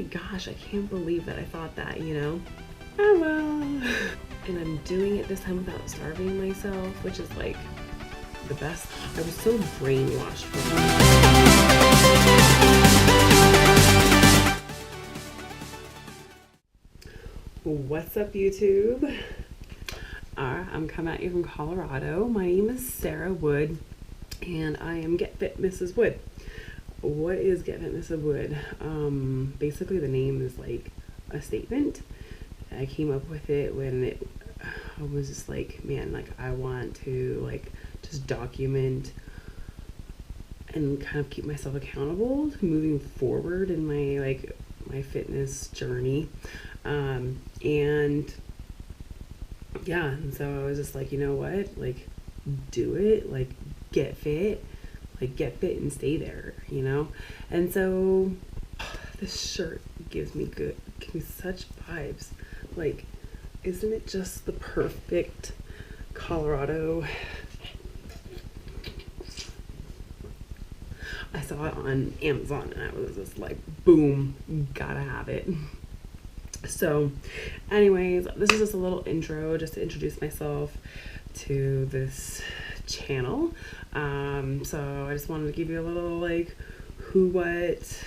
gosh, I can't believe that I thought that, you know? Oh well. And I'm doing it this time without starving myself, which is like the best. I was so brainwashed for What's up, YouTube? I'm coming at you from Colorado. My name is Sarah Wood, and I am Get Fit Mrs. Wood. What is Get Fit Mrs. Wood? Basically the name is like a statement. I came up with it when I was just like, man, like I want to like just document and kind of keep myself accountable to moving forward in my fitness journey. And yeah, and so I was just like, you know what, like do it, like get fit and stay there, you know? And so this shirt gives me such vibes. Like, isn't it just the perfect Colorado? I saw it on Amazon and I was just like, boom, gotta have it. So anyways, this is just a little intro just to introduce myself to this channel. So I just wanted to give you a little like who, what,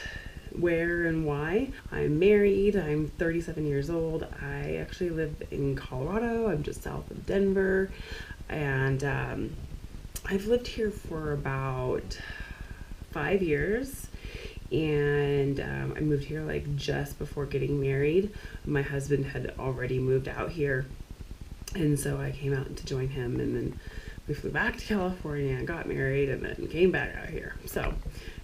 where, and why. I'm married. I'm 37 years old. I actually live in Colorado. I'm just south of Denver, and I've lived here for about 5 years. And I moved here like just before getting married. My husband had already moved out here, and so I came out to join him, and then we flew back to California and got married and then came back out here. So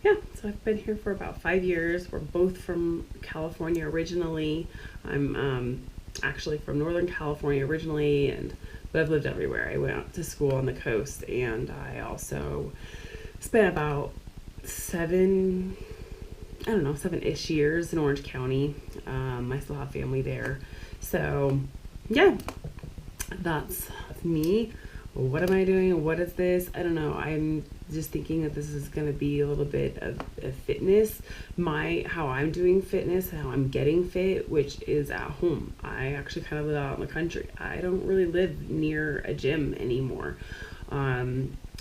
yeah, so I've been here for about 5 years. We're both from California originally. I'm actually from Northern California originally, but I've lived everywhere. I went out to school on the coast, and I also spent about 7-ish years in Orange County. I still have family there. So yeah, that's me. What am I doing? What is this? I don't know. I'm just thinking that this is going to be a little bit of fitness. How I'm doing fitness, how I'm getting fit, which is at home. I actually kind of live out in the country. I don't really live near a gym anymore.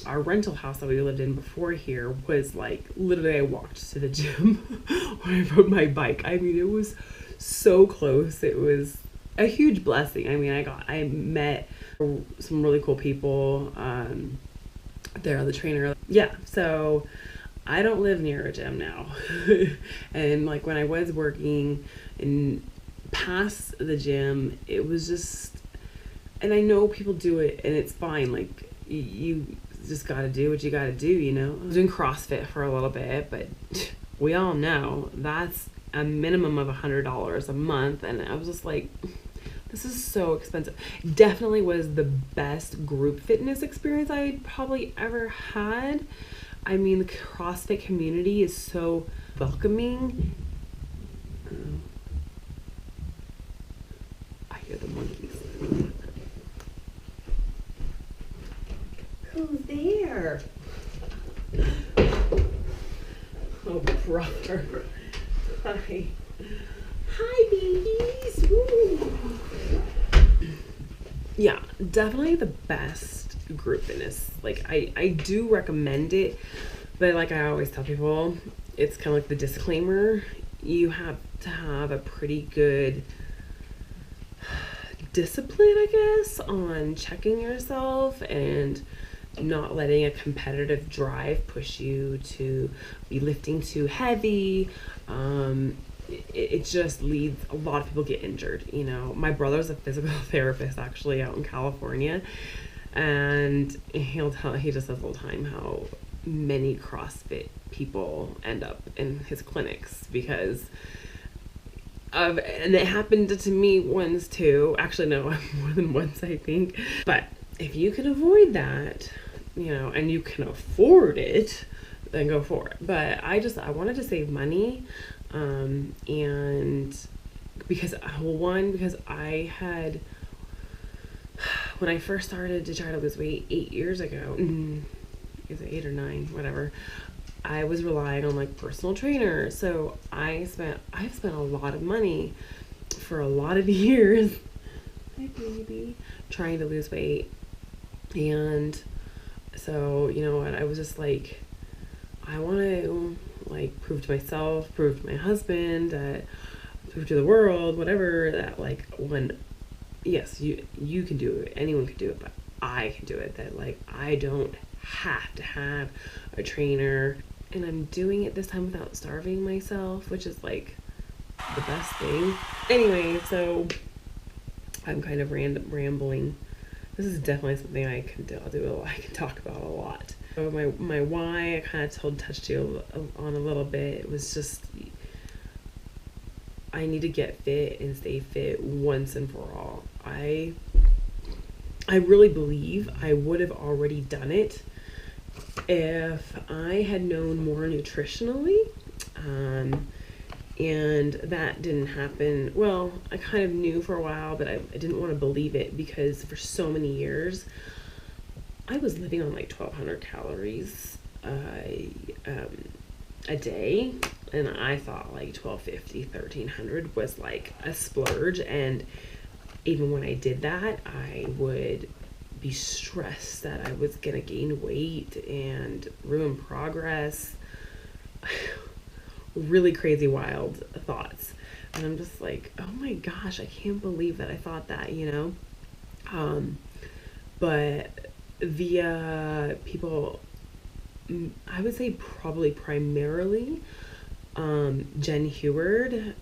Our rental house that we lived in before here was like, literally I walked to the gym when I rode my bike. I mean, it was so close. It was a huge blessing. I mean, I met some really cool people there, the trainer. Yeah, so I don't live near a gym now. And like when I was working in past the gym, it was just, and I know people do it and it's fine. Like you just got to do what you got to do, you know? I was doing CrossFit for a little bit, but we all know that's a minimum of $100 a month. And I was just like, this is so expensive. Definitely was the best group fitness experience I probably ever had. I mean, the CrossFit community is so welcoming. I hear the monkeys. Who's there? Oh, brother. Hi. Hi, babies. Woo. Yeah, definitely the best group fitness. Like, I do recommend it, but like I always tell people, it's kind of like the disclaimer. You have to have a pretty good discipline, I guess, on checking yourself and not letting a competitive drive push you to be lifting too heavy. It just leads, a lot of people get injured, you know. My brother's a physical therapist actually out in California, and he just says all the time how many CrossFit people end up in his clinics because of, and it happened to me once too. Actually, no, more than once, I think. But if you can avoid that, you know, and you can afford it, then go for it. But I wanted to save money, and because I had, when I first started to try to lose weight 8 years ago, is it 8 or 9, whatever, I was relying on like personal trainers. So I've spent a lot of money for a lot of years. Hi baby. Trying to lose weight. And so, you know what, I was just like, I want to like prove to myself, prove to my husband, prove to the world, whatever, that like, when, yes, you can do it, anyone can do it, but I can do it. That like, I don't have to have a trainer, and I'm doing it this time without starving myself, which is like the best thing. Anyway, so I'm kind of rambling. This is definitely something I can do. I can talk about a lot. So my why, I kind of touched you on a little bit. It was just, I need to get fit and stay fit once and for all. I really believe I would have already done it if I had known more nutritionally. And that didn't happen. Well, I kind of knew for a while, but I didn't want to believe it, because for so many years I was living on like 1,200 calories a day, and I thought like 1,250, 1,300 was like a splurge. And even when I did that, I would be stressed that I was gonna gain weight and ruin progress. Really crazy, wild thoughts. And I'm just like, oh my gosh, I can't believe that I thought that, you know? But via people, I would say probably primarily Jen Heward,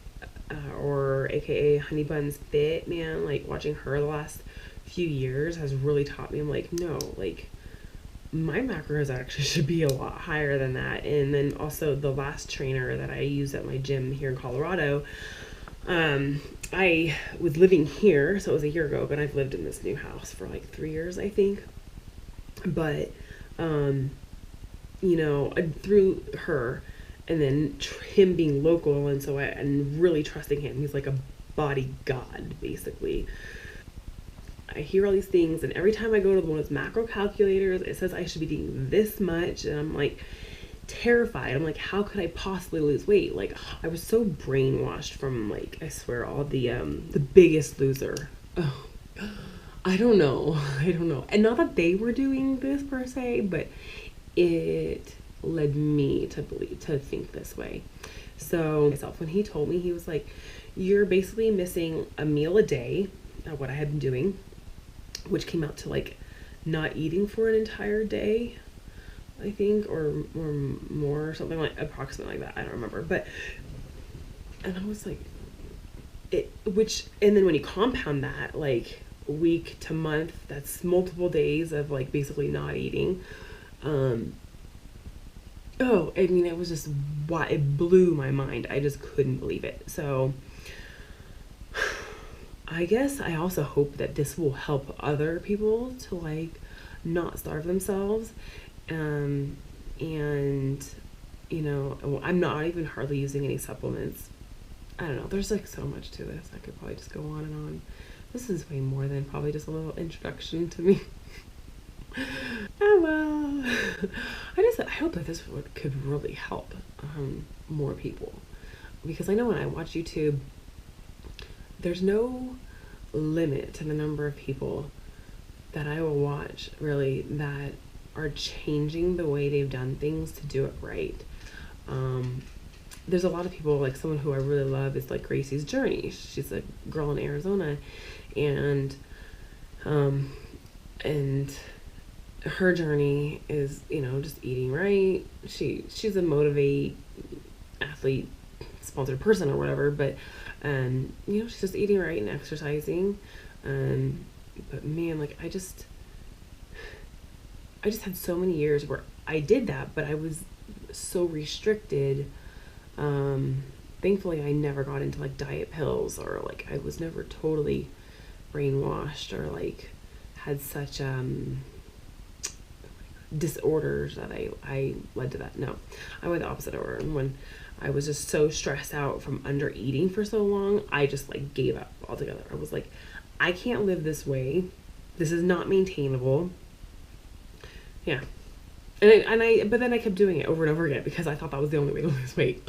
or AKA Honey Buns Fit, man, like watching her the last few years has really taught me, I'm like, no, like, my macros actually should be a lot higher than that. And then also the last trainer that I use at my gym here in Colorado, I was living here, so it was a year ago, but I've lived in this new house for like 3 years, I think. But, you know, through her, and then him being local, and so and really trusting him, he's like a body god, basically. I hear all these things, and every time I go to one of those macro calculators, it says I should be eating this much, and I'm like terrified. I'm like, how could I possibly lose weight? Like, I was so brainwashed from, like, I swear, all the Biggest Loser. Oh, I don't know. And not that they were doing this per se, but it led me to think this way. So myself, when he told me, he was like, you're basically missing a meal a day, what I had been doing, which came out to like not eating for an entire day, I think, or more, something like approximately like that. I don't remember, but, and I was like, and then when you compound that, like week to month, that's multiple days of like basically not eating. Oh, I mean, it was just, it blew my mind. I just couldn't believe it. So I guess I also hope that this will help other people to like not starve themselves. And, you know, I'm not even hardly using any supplements. I don't know. There's like so much to this. I could probably just go on and on. This is way more than probably just a little introduction to me. Oh well. I hope that this could really help more people, because I know when I watch YouTube, there's no limit to the number of people that I will watch really that are changing the way they've done things to do it right. There's a lot of people, like someone who I really love is like Gracie's Journey. She's a girl in Arizona, and her journey is, you know, just eating right. She's a motivate athlete sponsored person or whatever, but you know, she's just eating right and exercising. But man, like I just had so many years where I did that, but I was so restricted. Thankfully I never got into like diet pills, or like I was never totally brainwashed, or like had such disorders that I led to that. No, I went the opposite order. And when I was just so stressed out from under eating for so long, I just like gave up altogether. I was like, I can't live this way. This is not maintainable. Yeah. But then I kept doing it over and over again because I thought that was the only way to lose weight.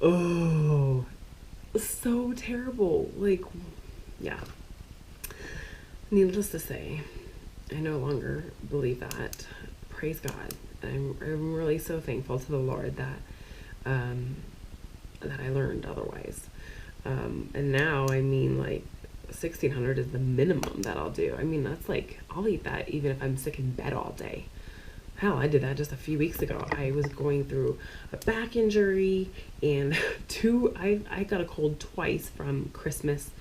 Oh, so terrible. Like, yeah. Needless to say, I no longer believe that. Praise God. I'm really so thankful to the Lord that that I learned otherwise. And now, I mean, like, 1,600 is the minimum that I'll do. I mean, that's like, I'll eat that even if I'm sick in bed all day. Hell, I did that just a few weeks ago. I was going through a back injury and I got a cold twice from Christmas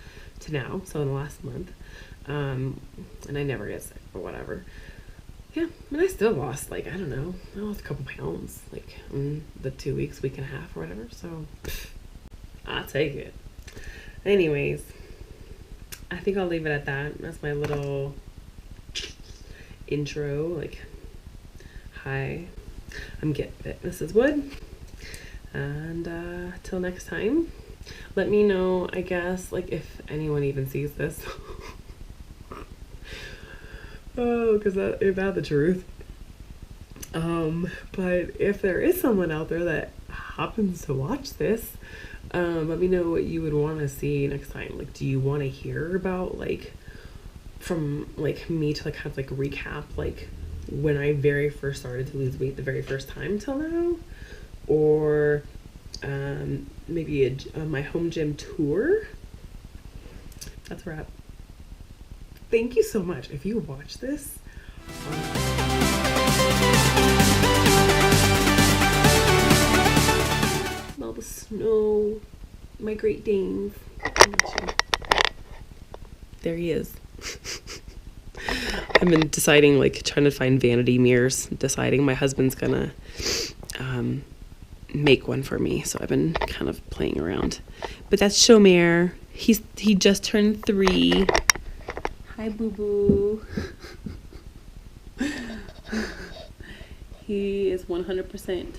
to now, so in the last month. And I never get sick or whatever. Yeah, and I still lost, like, I don't know, I lost a couple pounds, like, in the 2 weeks, week and a half or whatever, so I'll take it. Anyways, I think I'll leave it at that. That's my little intro, like, hi, I'm Get Fit Mrs. Wood, and till next time, let me know, I guess, like, if anyone even sees this. Oh, because that ain't that the truth. But if there is someone out there that happens to watch this, let me know what you would want to see next time. Like, do you want to hear about, like, from, like, me to, like, kind of, like, recap, like, when I very first started to lose weight the very first time till now? Or, maybe my home gym tour? That's a wrap. Thank you so much. If you watch this, all the snow, my Great Danes. There he is. I've been deciding, like, trying to find vanity mirrors, deciding my husband's gonna make one for me, so I've been kind of playing around. But that's Shomer. He just turned 3. Hi, boo-boo. He is 100%.